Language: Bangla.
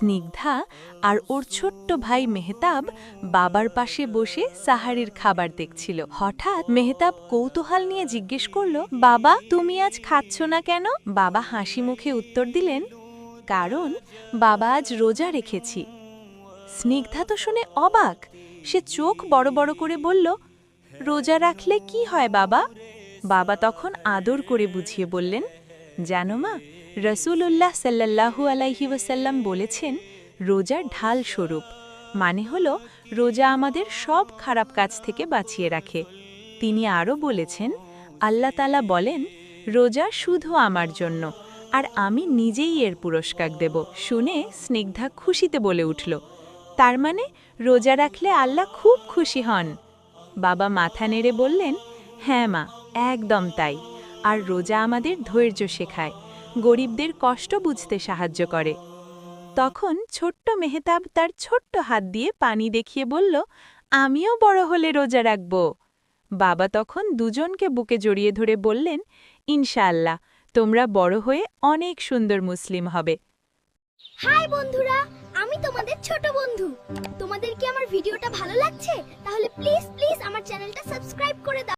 স্নিগ্ধা আর ওর ছোট্ট ভাই মেহতাব বাবার পাশে বসে সাহারির খাবার দেখছিল। হঠাৎ মেহতাব কৌতূহল নিয়ে জিজ্ঞেস করল, বাবা তুমি আজ খাচ্ছ না কেন? বাবা হাসি মুখে উত্তর দিলেন, কারণ বাবা আজ রোজা রেখেছি। স্নিগ্ধা তো শুনে অবাক, সে চোখ বড় বড় করে বলল, রোজা রাখলে কি হয় বাবা? বাবা তখন আদর করে বুঝিয়ে বললেন, জানো মা, রসুলুল্লাহ সাল্লাল্লাহু আলাইহি ওয়াসাল্লাম বলেছেন রোজা ঢাল স্বরূপ, মানে হলো রোজা আমাদের সব খারাপ কাজ থেকে বাঁচিয়ে রাখে। তিনি আরও বলেছেন, আল্লাহ তাআলা বলেন, রোজা শুধু আমার জন্য, আর আমি নিজেই এর পুরস্কার দেব। শুনে স্নিগ্ধা খুশিতে বলে উঠল, তার মানে রোজা রাখলে আল্লাহ খুব খুশি হন। বাবা মাথা নেড়ে বললেন, হ্যাঁ মা, একদম তাই। আর রোজা আমাদের ধৈর্য শেখায়, গরিবদের কষ্ট বুঝতে সাহায্য করে। তখন ছোট্ট মেহতাব তার ছোট্ট হাত দিয়ে পানি দেখিয়ে বলল, আমিও বড় হলে রোজা রাখব। বাবা তখন দুজনকে বুকে জড়িয়ে ধরে বললেন, ইনশাআল্লাহ তোমরা বড় হয়ে অনেক সুন্দর মুসলিম হবে। হাই বন্ধুরা, আমি তোমাদের ছোট বন্ধু। তোমাদের কি আমার ভিডিওটা ভালো লাগছে? তাহলে প্লিজ আমার চ্যানেলটা সাবস্ক্রাইব করে দাও।